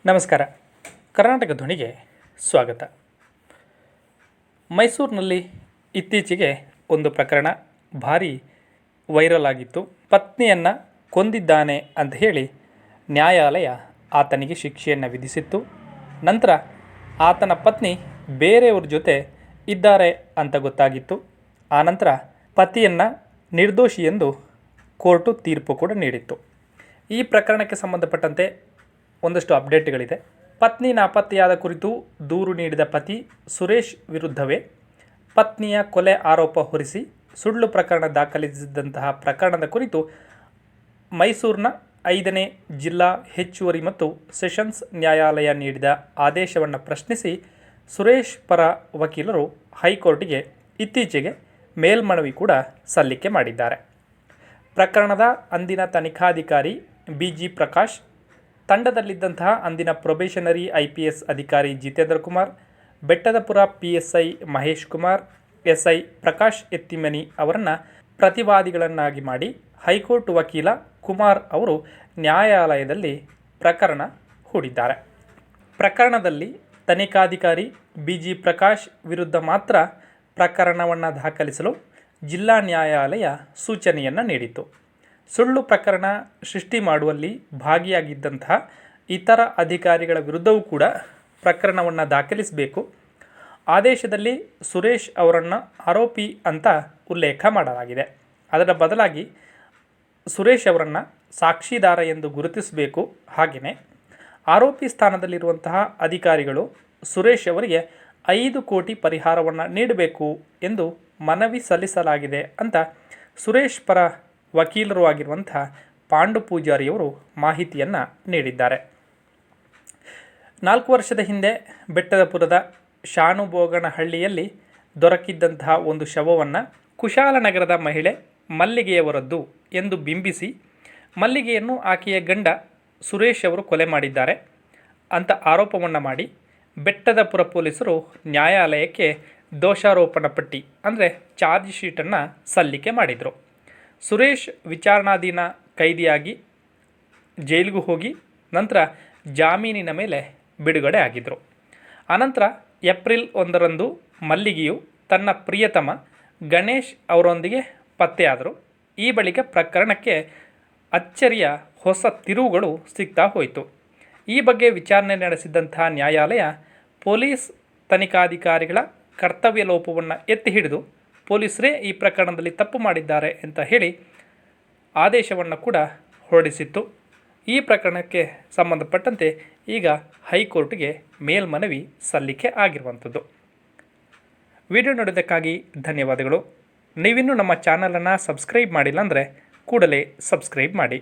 ನಮಸ್ಕಾರ. ಕರ್ನಾಟಕ ಧ್ವನಿಗೆ ಸ್ವಾಗತ. ಮೈಸೂರಿನಲ್ಲಿ ಇತ್ತೀಚೆಗೆ ಒಂದು ಪ್ರಕರಣ ಭಾರಿ ವೈರಲ್ ಆಗಿತ್ತು. ಪತ್ನಿಯನ್ನು ಕೊಂದಿದ್ದಾನೆ ಅಂತ ಹೇಳಿ ನ್ಯಾಯಾಲಯ ಆತನಿಗೆ ಶಿಕ್ಷೆಯನ್ನು ವಿಧಿಸಿತ್ತು. ನಂತರ ಆತನ ಪತ್ನಿ ಬೇರೆಯವ್ರ ಜೊತೆ ಇದ್ದಾರೆ ಅಂತ ಗೊತ್ತಾಗಿತ್ತು. ಆನಂತರ ಪತಿಯನ್ನು ನಿರ್ದೋಷಿ ಎಂದು ಕೋರ್ಟು ತೀರ್ಪು ಕೂಡ ನೀಡಿತ್ತು. ಈ ಪ್ರಕರಣಕ್ಕೆ ಸಂಬಂಧಪಟ್ಟಂತೆ ಒಂದಷ್ಟು ಅಪ್ಡೇಟ್ಗಳಿದೆ. ಪತ್ನಿ ನಾಪತ್ತೆಯಾದ ಕುರಿತು ದೂರು ನೀಡಿದ ಪತಿ ಸುರೇಶ್ ವಿರುದ್ಧವೇ ಪತ್ನಿಯ ಕೊಲೆ ಆರೋಪ ಹೊರಿಸಿ ಸುಳ್ಳು ಪ್ರಕರಣ ದಾಖಲಿಸಿದಂತಹ ಪ್ರಕರಣದ ಕುರಿತು ಮೈಸೂರಿನ 5ನೇ ಜಿಲ್ಲಾ ಹೆಚ್ಚುವರಿ ಮತ್ತು ಸೆಷನ್ಸ್ ನ್ಯಾಯಾಲಯ ನೀಡಿದ ಆದೇಶವನ್ನು ಪ್ರಶ್ನಿಸಿ ಸುರೇಶ್ ಪರ ವಕೀಲರು ಹೈಕೋರ್ಟಿಗೆ ಇತ್ತೀಚೆಗೆ ಮೇಲ್ಮನವಿ ಕೂಡ ಸಲ್ಲಿಕೆ ಮಾಡಿದ್ದಾರೆ. ಪ್ರಕರಣದ ಅಂದಿನ ತನಿಖಾಧಿಕಾರಿ BG ಪ್ರಕಾಶ್, ತಂಡದಲ್ಲಿದ್ದಂತಹ ಅಂದಿನ ಪ್ರೊಬೇಷನರಿ IPS ಅಧಿಕಾರಿ ಜಿತೇಂದ್ರ ಕುಮಾರ್, ಬೆಟ್ಟದಪುರ PSI ಮಹೇಶ್ ಕುಮಾರ್, SI ಪ್ರಕಾಶ್ ಎತ್ತಿಮನಿ ಅವರನ್ನು ಪ್ರತಿವಾದಿಗಳನ್ನಾಗಿ ಮಾಡಿ ಹೈಕೋರ್ಟ್ ವಕೀಲ ಕುಮಾರ್ ಅವರು ನ್ಯಾಯಾಲಯದಲ್ಲಿ ಪ್ರಕರಣ ಹೂಡಿದ್ದಾರೆ. ಪ್ರಕರಣದಲ್ಲಿ ತನಿಖಾಧಿಕಾರಿ BG ಪ್ರಕಾಶ್ ವಿರುದ್ಧ ಮಾತ್ರ ಪ್ರಕರಣವನ್ನು ದಾಖಲಿಸಲು ಜಿಲ್ಲಾ ನ್ಯಾಯಾಲಯ ಸೂಚನೆಯನ್ನು ನೀಡಿತು. ಸುಳ್ಳು ಪ್ರಕರಣ ಸೃಷ್ಟಿ ಮಾಡುವಲ್ಲಿ ಭಾಗಿಯಾಗಿದ್ದಂತಹ ಇತರ ಅಧಿಕಾರಿಗಳ ವಿರುದ್ಧವೂ ಕೂಡ ಪ್ರಕರಣವನ್ನು ದಾಖಲಿಸಬೇಕು. ಆದೇಶದಲ್ಲಿ ಸುರೇಶ್ ಅವರನ್ನು ಆರೋಪಿ ಅಂತ ಉಲ್ಲೇಖ ಮಾಡಲಾಗಿದೆ. ಅದರ ಬದಲಾಗಿ ಸುರೇಶ್ ಅವರನ್ನು ಸಾಕ್ಷಿದಾರ ಎಂದು ಗುರುತಿಸಬೇಕು. ಹಾಗೆಯೇ ಆರೋಪಿ ಸ್ಥಾನದಲ್ಲಿರುವಂತಹ ಅಧಿಕಾರಿಗಳು ಸುರೇಶ್ ಅವರಿಗೆ 5 ಕೋಟಿ ಪರಿಹಾರವನ್ನು ನೀಡಬೇಕು ಎಂದು ಮನವಿ ಸಲ್ಲಿಸಲಾಗಿದೆ ಅಂತ ಸುರೇಶ್ ಪರ ವಕೀಲರು ಆಗಿರುವಂಥ ಪಾಂಡು ಪೂಜಾರಿಯವರು ಮಾಹಿತಿಯನ್ನು ನೀಡಿದ್ದಾರೆ. 4 ವರ್ಷದ ಹಿಂದೆ ಬೆಟ್ಟದಪುರದ ಶಾನುಬೋಗನಹಳ್ಳಿಯಲ್ಲಿ ದೊರಕಿದ್ದಂತಹ ಒಂದು ಶವವನ್ನು ಕುಶಾಲನಗರದ ಮಹಿಳೆ ಮಲ್ಲಿಗೆಯವರದ್ದು ಎಂದು ಬಿಂಬಿಸಿ ಮಲ್ಲಿಗೆಯನ್ನು ಆಕೆಯ ಗಂಡ ಸುರೇಶ್ ಅವರು ಕೊಲೆ ಮಾಡಿದ್ದಾರೆ ಅಂತ ಆರೋಪವನ್ನು ಮಾಡಿ ಬೆಟ್ಟದಪುರ ಪೊಲೀಸರು ನ್ಯಾಯಾಲಯಕ್ಕೆ ದೋಷಾರೋಪಣಾ ಪಟ್ಟಿ ಅಂದರೆ ಚಾರ್ಜ್ ಶೀಟನ್ನು ಸಲ್ಲಿಕೆ ಮಾಡಿದರು. ಸುರೇಶ್ ವಿಚಾರಣಾಧೀನ ಕೈದಿಯಾಗಿ ಜೈಲಿಗೂ ಹೋಗಿ ನಂತರ ಜಾಮೀನಿನ ಮೇಲೆ ಬಿಡುಗಡೆ ಆಗಿದ್ದರು. ಆನಂತರ ಏಪ್ರಿಲ್ 1ರಂದು ಮಲ್ಲಿಗೆಯು ತನ್ನ ಪ್ರಿಯತಮ ಗಣೇಶ್ ಅವರೊಂದಿಗೆ ಪತ್ತೆಯಾದರು. ಈ ಬಳಿಕ ಪ್ರಕರಣಕ್ಕೆ ಅಚ್ಚರಿಯ ಹೊಸ ತಿರುವುಗಳು ಸಿಗ್ತಾ ಹೋಯಿತು. ಈ ಬಗ್ಗೆ ವಿಚಾರಣೆ ನಡೆಸಿದಂತಹ ನ್ಯಾಯಾಲಯ ಪೊಲೀಸ್ ತನಿಖಾಧಿಕಾರಿಗಳ ಕರ್ತವ್ಯ ಲೋಪವನ್ನು ಎತ್ತಿ ಹಿಡಿದು ಪೊಲೀಸರೇ ಈ ಪ್ರಕರಣದಲ್ಲಿ ತಪ್ಪು ಮಾಡಿದ್ದಾರೆ ಅಂತ ಹೇಳಿ ಆದೇಶವನ್ನು ಕೂಡ ಹೊರಡಿಸಿತ್ತು. ಈ ಪ್ರಕರಣಕ್ಕೆ ಸಂಬಂಧಪಟ್ಟಂತೆ ಈಗ ಹೈಕೋರ್ಟ್ಗೆ ಮೇಲ್ಮನವಿ ಸಲ್ಲಿಕೆ ಆಗಿರುವಂಥದ್ದು. ವಿಡಿಯೋ ನೋಡೋದಕ್ಕಾಗಿ ಧನ್ಯವಾದಗಳು. ನೀವಿನ್ನೂ ನಮ್ಮ ಚಾನಲನ್ನು ಸಬ್ಸ್ಕ್ರೈಬ್ ಮಾಡಿಲ್ಲ ಅಂದರೆ ಕೂಡಲೇ ಸಬ್ಸ್ಕ್ರೈಬ್ ಮಾಡಿ.